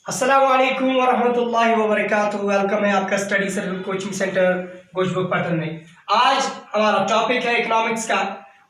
अस्सलामुअलैकुम वरहमतुल्लाहि वबरकातुहू। वेलकम है आपका स्टडी सर्कल कोचिंग सेंटर गोशबुक पटन में। आज हमारा टॉपिक है इकोनॉमिक्स का।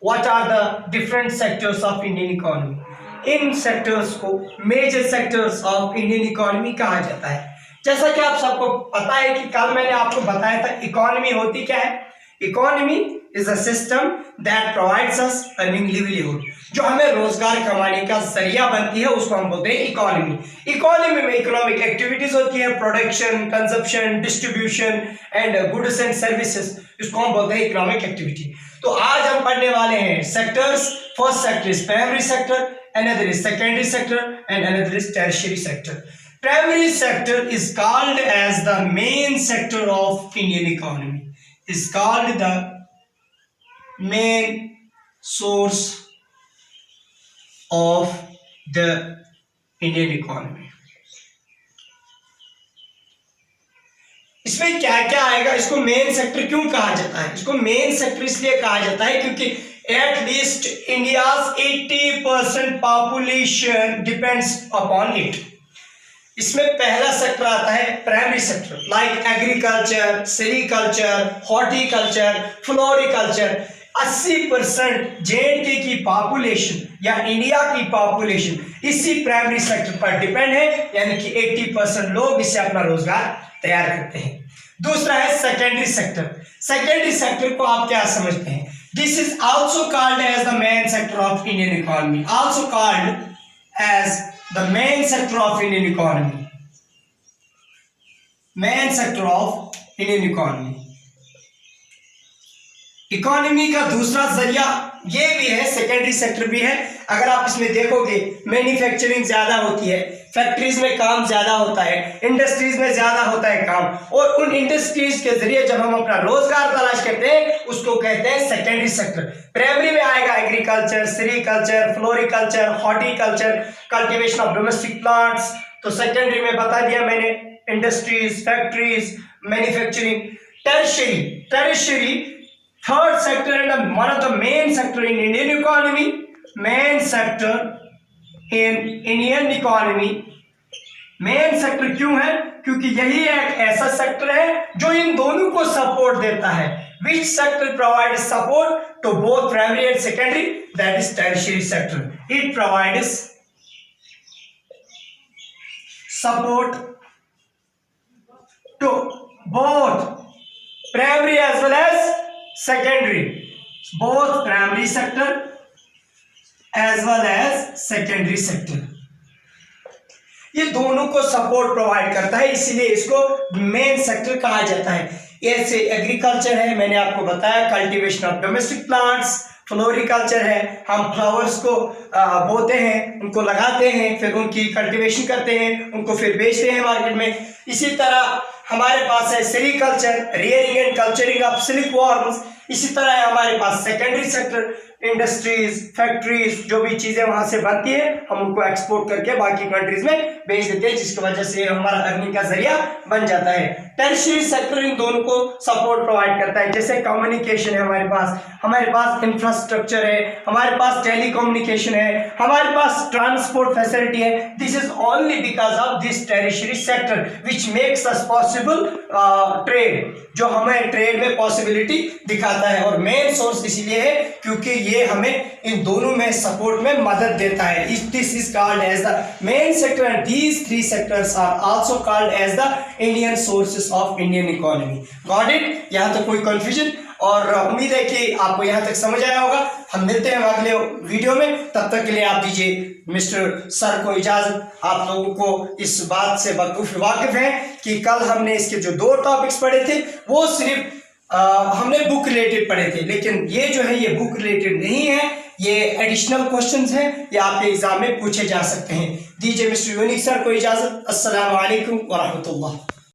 What are the different sectors of Indian economy. इन सेक्टर्स को major sectors of Indian economy कहा जाता है। जैसा कि आप सबको पता है कि कल मैंने आपको बताया था इकोनॉमी होती क्या है। Economy is a system that provides us earning livelihood, जो हमें रोजगार कमाने का जरिया बनती है, उसको हम बोलते हैं इकोनॉमी। इकोनॉमी में इकोनॉमिक एक्टिविटीज होती है, production, consumption, distribution and goods and services, इसको हम बोलते हैं इकोनॉमिक एक्टिविटी। तो आज हम पढ़ने वाले हैं sectors. First sector is primary sector, another is secondary sector and another is tertiary sector. Primary sector is called as the main sector of Indian economy, is called the main source of the Indian economy। इसमें क्या क्या आएगा, इसको main sector क्यों कहा जाता है? इसको मेन सेक्टर इसलिए कहा जाता है क्योंकि at least India's 80% population depends upon it. इसमें पहला सेक्टर आता है primary sector, like agriculture, sericulture, horticulture, floriculture. 80% J&K की पॉपुलेशन या इंडिया की पॉपुलेशन इसी प्राइमरी सेक्टर पर डिपेंड है, यानी कि 80% लोग इससे अपना रोजगार तैयार करते हैं। दूसरा है सेकेंडरी सेक्टर। सेकेंडरी सेक्टर को आप क्या समझते हैं? This is also called as the main sector of Indian economy, also called as the main sector of Indian economy, main sector of Indian economy। Economy का दूसरा जरिया ये भी है, सेकेंडरी सेक्टर भी है। अगर आप इसमें देखोगे मैन्युफैक्चरिंग ज्यादा होती है, फैक्ट्रीज में काम ज्यादा होता है, इंडस्ट्रीज में ज्यादा होता है काम, और उन इंडस्ट्रीज के जरिए जब हम अपना रोजगार तलाश करते हैं उसको कहते हैं सेकेंडरी सेक्टर। प्राइमरी में आएगा agriculture, sericulture, floriculture, horticulture, cultivation of domestic plants. तो सेकेंडरी में बता दिया मैंने industries, factories, manufacturing. Tertiary third sector and one of the main sector in Indian economy, main sector in Indian economy। main sector क्यों है? क्योंकि यही एक ऐसा सेक्टर है जो इन दोनों को सपोर्ट देता है। which sector provides support to both primary and secondary? that is tertiary sector। it provides support to both primary as well as secondary, both primary sector as well as secondary sector। ये दोनों को support provide करता है, इसीलिए इसको main sector कहा जाता है। ऐसे एग्रीकल्चर है, मैंने आपको बताया, cultivation of domestic plants. Floriculture है, हम फ्लावर्स को बोते हैं, उनको लगाते हैं, फिर उनकी कल्टीवेशन करते हैं, उनको फिर बेचते हैं मार्केट में। इसी तरह हमारे पास है sericulture, rearing and culturing of silk worms. इसी तरह है हमारे पास सेकेंडरी सेक्टर, इंडस्ट्रीज, फैक्ट्रीज, जो भी चीजें वहां से बनती है हम उनको एक्सपोर्ट करके बाकी कंट्रीज में बेच देते हैं, जिसकी वजह से हमारा अर्निंग का जरिया बन जाता है। टर्शियरी सेक्टर इन दोनों को सपोर्ट प्रोवाइड करता है। जैसे कम्युनिकेशन है हमारे पास इंफ्रास्ट्रक्चर है, हमारे पास टेलीकम्युनिकेशन है, हमारे पास ट्रांसपोर्ट फैसिलिटी है। This is only because of this tertiary sector which makes us possible trade, जो हमें ट्रेड में पॉसिबिलिटी दिखाता है। और मेन सोर्स इसलिए है क्योंकि ये हमें इन दोनों में सपोर्ट में मदद देता है। This is called as the main sector and these three sectors are also called as the Indian sources of Indian economy. Got it? यहाँ तक कोई कंफ्यूजन? और उम्मीद है कि आपको यहाँ तक समझ आया होगा। हम मिलते हैं अगले वीडियो में, तब तक के लिए आप दीजिए मिस्टर सर को इजाजत। आप लोगों को इस बात से वाकिफ है कि कल हमने इसके जो 2 टॉपिक्स पढ़े थे वो सिर्फ हमने बुक रिलेटेड पढ़े थे, लेकिन ये जो है ये बुक रिलेटेड नहीं है, ये एडिशनल क्वेश्चंस हैं, ये आपके एग्जाम में पूछे जा सकते हैं। दीजिए मिस्टर यूनिक सर को इजाजत। अस्सलाम वालेकुम व रहमतुल्लाह।